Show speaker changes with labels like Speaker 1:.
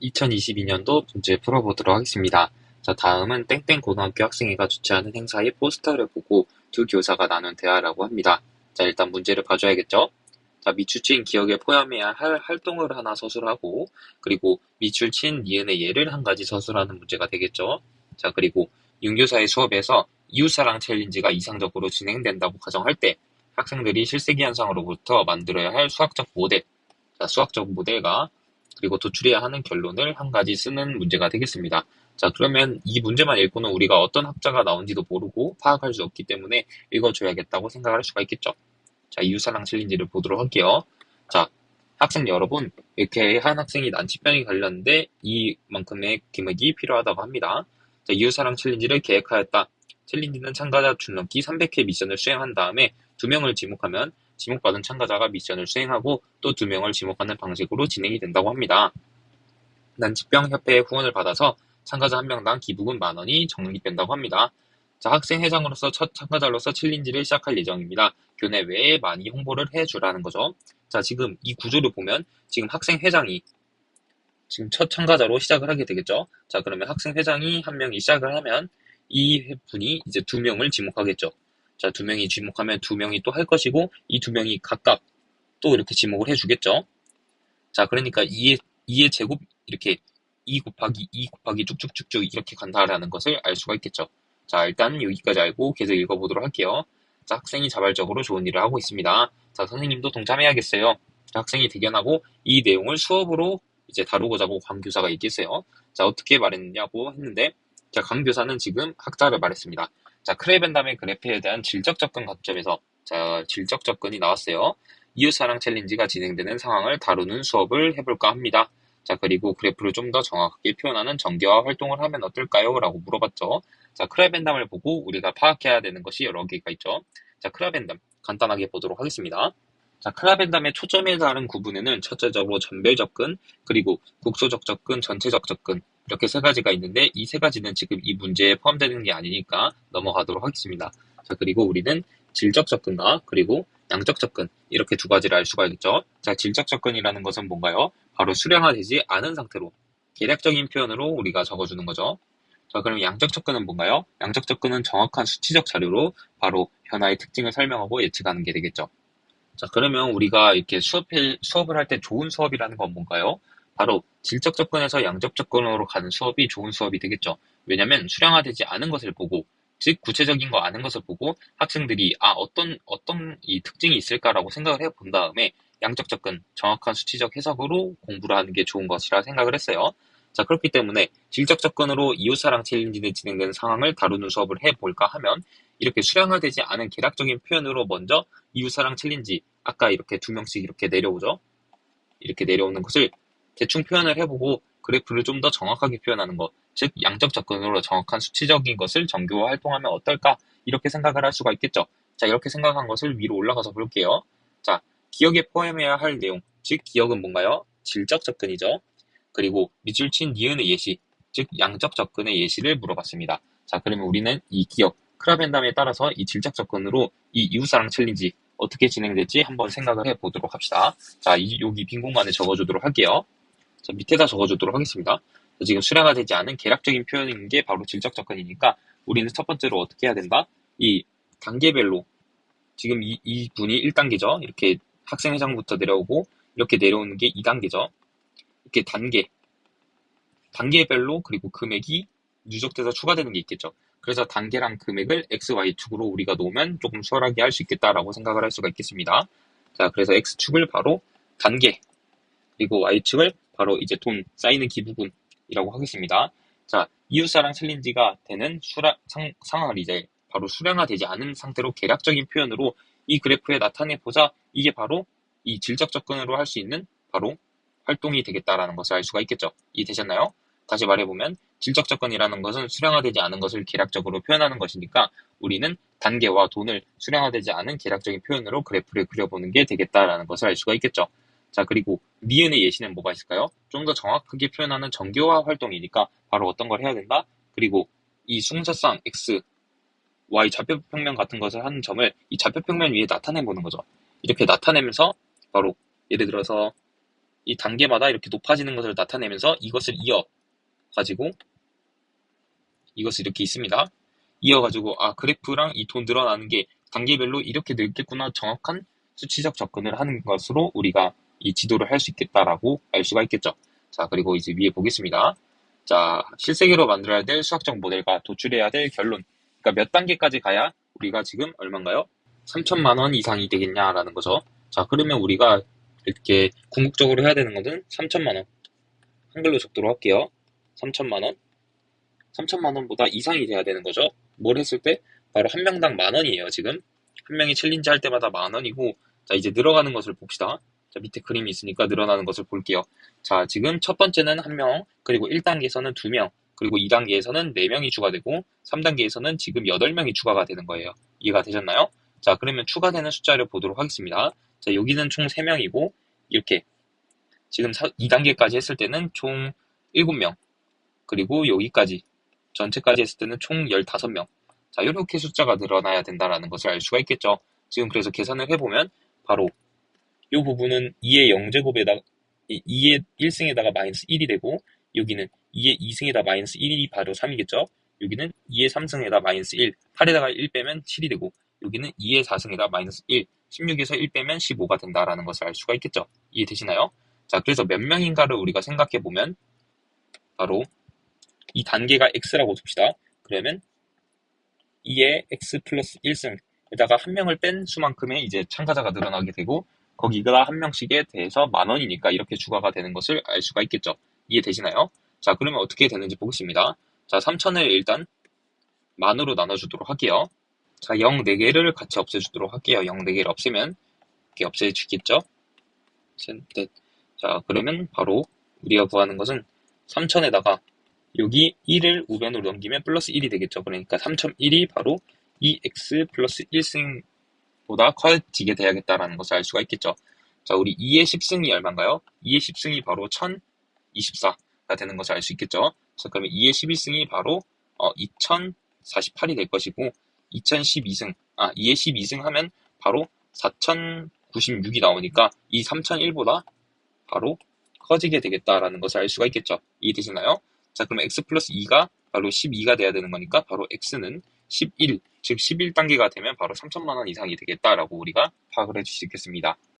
Speaker 1: 2022년도 문제 풀어보도록 하겠습니다. 자, 다음은 땡땡 고등학교 학생회가 주최하는 행사의 포스터를 보고 두 교사가 나눈 대화라고 합니다. 자, 일단 문제를 봐줘야겠죠? 자, 미추친 기억에 포함해야 할 활동을 하나 서술하고, 그리고 미추친 니은의 예를 한 가지 서술하는 문제가 되겠죠? 자, 그리고 윤교사의 수업에서 이웃사랑 챌린지가 이상적으로 진행된다고 가정할 때 학생들이 실세기 현상으로부터 만들어야 할 수학적 모델, 자, 수학적 모델과 그리고 도출해야 하는 결론을 한 가지 쓰는 문제가 되겠습니다. 자, 그러면 이 문제만 읽고는 우리가 어떤 학자가 나온지도 모르고 파악할 수 없기 때문에 읽어줘야겠다고 생각할 수가 있겠죠. 자, 이웃사랑 챌린지를 보도록 할게요. 자, 학생 여러분, 이렇게 한 학생이 난치병이 걸렸는데 이만큼의 금액이 필요하다고 합니다. 자, 이웃사랑 챌린지를 계획하였다. 챌린지는 참가자 줄넘기 300회 미션을 수행한 다음에 2명을 지목하면 지목받은 참가자가 미션을 수행하고 또 2명을 지목하는 방식으로 진행이 된다고 합니다. 난치병협회의 후원을 받아서 참가자 1명당 기부금 10,000원이 적립된다고 합니다. 자, 학생회장으로서 첫 참가자로서 챌린지를 시작할 예정입니다. 교내 외에 많이 홍보를 해주라는 거죠. 자, 지금 이 구조를 보면 지금 학생회장이 지금 첫 참가자로 시작을 하게 되겠죠. 자, 그러면 학생회장이 한 명이 시작을 하면 이 분이 이제 2명을 지목하겠죠. 자, 2명이 지목하면 2명이 또 할 것이고 이 2명이 각각 또 이렇게 지목을 해주겠죠. 자, 그러니까 2의 제곱 이렇게 2 곱하기 2 곱하기 쭉쭉쭉쭉 이렇게 간다라는 것을 알 수가 있겠죠. 자, 일단 여기까지 알고 계속 읽어보도록 할게요. 자, 학생이 자발적으로 좋은 일을 하고 있습니다. 자, 선생님도 동참해야겠어요. 자, 학생이 대견하고 이 내용을 수업으로 이제 다루고자고 강 교사가 얘기했어요. 자, 어떻게 말했냐고 했는데, 자, 강 교사는 지금 학자를 말했습니다. 자, 크레벤담의 그래프에 대한 질적 접근 관점에서, 자, 질적 접근이 나왔어요. 이웃사랑 챌린지가 진행되는 상황을 다루는 수업을 해볼까 합니다. 자, 그리고 그래프를 좀 더 정확하게 표현하는 전개와 활동을 하면 어떨까요? 라고 물어봤죠. 자, 크레벤담을 보고 우리가 파악해야 되는 것이 여러 개가 있죠. 자, 크레벤담 간단하게 보도록 하겠습니다. 자, 크라벤담의 초점에 다른 구분에는 첫째적으로 전별 접근, 그리고 국소적 접근, 전체적 접근 이렇게 세 가지가 있는데 이 세 가지는 지금 이 문제에 포함되는 게 아니니까 넘어가도록 하겠습니다. 자, 그리고 우리는 질적 접근과 그리고 양적 접근 이렇게 두 가지를 알 수가 있죠. 자, 질적 접근이라는 것은 뭔가요? 바로 수량화되지 않은 상태로 계략적인 표현으로 우리가 적어주는 거죠. 자, 그럼 양적 접근은 뭔가요? 양적 접근은 정확한 수치적 자료로 바로 변화의 특징을 설명하고 예측하는 게 되겠죠. 자, 그러면 우리가 이렇게 수업을 할 때 좋은 수업이라는 건 뭔가요? 바로 질적 접근에서 양적 접근으로 가는 수업이 좋은 수업이 되겠죠. 왜냐면 수량화되지 않은 것을 보고, 즉 구체적인 거 아는 것을 보고 학생들이 어떤 이 특징이 있을까라고 생각을 해본 다음에 양적 접근, 정확한 수치적 해석으로 공부를 하는 게 좋은 것이라 생각을 했어요. 자, 그렇기 때문에 질적 접근으로 이웃사랑 챌린지에 진행되는 상황을 다루는 수업을 해볼까 하면 이렇게 수량화되지 않은 계략적인 표현으로 먼저 이웃사랑 챌린지 아까 이렇게 2명씩 이렇게 내려오죠. 이렇게 내려오는 것을 대충 표현을 해보고 그래프를 좀 더 정확하게 표현하는 것, 즉 양적 접근으로 정확한 수치적인 것을 정교화 활동하면 어떨까 이렇게 생각을 할 수가 있겠죠. 자, 이렇게 생각한 것을 위로 올라가서 볼게요. 자, 기억에 포함해야 할 내용, 즉 기억은 뭔가요? 질적 접근이죠. 그리고 밑줄 친 니은의 예시, 즉 양적 접근의 예시를 물어봤습니다. 자, 그러면 우리는 이 기억, 크라벤담에 따라서 이 질적 접근으로 이 이웃사랑 챌린지 어떻게 진행될지 한번 생각을 해보도록 합시다. 자, 여기 빈 공간에 적어주도록 할게요. 자, 밑에다 적어주도록 하겠습니다. 자, 지금 수량화되지 않은 계략적인 표현인 게 바로 질적 접근이니까 우리는 첫 번째로 어떻게 해야 된다? 이 단계별로 지금 이 분이 1단계죠. 이렇게 학생회장부터 내려오고 이렇게 내려오는 게 2단계죠. 이렇게 단계별로 그리고 금액이 누적돼서 추가되는 게 있겠죠. 그래서 단계랑 금액을 X, Y축으로 우리가 놓으면 조금 수월하게 할 수 있겠다라고 생각을 할 수가 있겠습니다. 자, 그래서 X축을 바로 단계, 그리고 Y축을 바로 이제 돈, 쌓이는 기부금이라고 하겠습니다. 자, 이웃사랑 챌린지가 되는 상황을 이제 바로 수량화되지 않은 상태로 계략적인 표현으로 이 그래프에 나타내보자 이게 바로 이 질적 접근으로 할 수 있는 바로 활동이 되겠다라는 것을 알 수가 있겠죠. 이해되셨나요? 다시 말해보면 질적 접근이라는 것은 수량화되지 않은 것을 계략적으로 표현하는 것이니까 우리는 단계와 돈을 수량화되지 않은 계략적인 표현으로 그래프를 그려보는 게 되겠다라는 것을 알 수가 있겠죠. 자, 그리고 니은의 예시는 뭐가 있을까요? 좀 더 정확하게 표현하는 정교화 활동이니까 바로 어떤 걸 해야 된다? 그리고 이 순서상 X, Y 좌표평면 같은 것을 하는 점을 이 좌표평면 위에 나타내보는 거죠. 이렇게 나타내면서 바로 예를 들어서 이 단계마다 이렇게 높아지는 것을 나타내면서 이것을 이어가지고 이것을 이렇게 있습니다. 이어가지고 그래프랑 이 돈 늘어나는 게 단계별로 이렇게 늘겠구나 정확한 수치적 접근을 하는 것으로 우리가 이 지도를 할 수 있겠다라고 알 수가 있겠죠. 자, 그리고 이제 위에 보겠습니다. 자, 실세계로 만들어야 될 수학적 모델과 도출해야 될 결론. 그러니까 몇 단계까지 가야 우리가 지금 얼마인가요? 3천만 원 이상이 되겠냐라는 거죠. 자, 그러면 우리가 이렇게 궁극적으로 해야 되는 것은 3천만 원. 한글로 적도록 할게요. 3천만 원. 3천만 원보다 이상이 돼야 되는 거죠. 뭘 했을 때? 바로 한 명당 10,000원이에요, 지금. 한 명이 챌린지 할 때마다 10,000원이고, 자, 이제 늘어가는 것을 봅시다. 자, 밑에 그림이 있으니까 늘어나는 것을 볼게요. 자, 지금 첫 번째는 1명, 그리고 1단계에서는 2명, 그리고 2단계에서는 4명이 추가되고, 3단계에서는 지금 8명이 추가가 되는 거예요. 이해가 되셨나요? 자, 그러면 추가되는 숫자를 보도록 하겠습니다. 자, 여기는 총 3명이고, 이렇게, 지금 2단계까지 했을 때는 총 7명, 그리고 여기까지, 전체까지 했을 때는 총 15명. 자, 이렇게 숫자가 늘어나야 된다는 것을 알 수가 있겠죠. 지금 그래서 계산을 해보면 바로 이 부분은 2의 0제곱에다가 2의 1승에다가 마이너스 1이 되고, 여기는 2의 2승에다 마이너스 1이 바로 3이겠죠. 여기는 2의 3승에다 마이너스 1, 8에다가 1 빼면 7이 되고, 여기는 2의 4승에다 마이너스 1, 16에서 1 빼면 15가 된다라는 것을 알 수가 있겠죠. 이해되시나요? 자, 그래서 몇 명인가를 우리가 생각해보면 바로 이 단계가 x라고 둡시다. 그러면 2의 x 플러스 1승에다가 한 명을 뺀 수만큼의 이제 참가자가 늘어나게 되고, 거기가 한 명씩에 대해서 10,000원이니까 이렇게 추가가 되는 것을 알 수가 있겠죠. 이해되시나요? 자, 그러면 어떻게 되는지 보겠습니다. 자, 3,000을 일단 만으로 나눠주도록 할게요. 자, 0 4개를 같이 없애주도록 할게요. 0 4개를 없애면 이렇게 없애주겠죠? 셋. 자, 그러면 바로 우리가 구하는 것은 3,000에다가 여기 1을 우변으로 넘기면 플러스 1이 되겠죠. 그러니까 3,001이 바로 2x 플러스 1승보다 커지게 돼야겠다라는 것을 알 수가 있겠죠. 자, 우리 2의 10승이 얼마인가요? 2의 10승이 바로 1024가 되는 것을 알 수 있겠죠. 자, 그러면 2의 11승이 바로 2048이 될 것이고, 2의 12승 하면 바로 4096이 나오니까 이 3001보다 바로 커지게 되겠다라는 것을 알 수가 있겠죠. 이해되시나요? 자, 그럼 x 플러스 2가 바로 12가 돼야 되는 거니까 바로 x는 11, 즉 11단계가 되면 바로 3천만 원 이상이 되겠다라고 우리가 파악을 해줄 수 있겠습니다.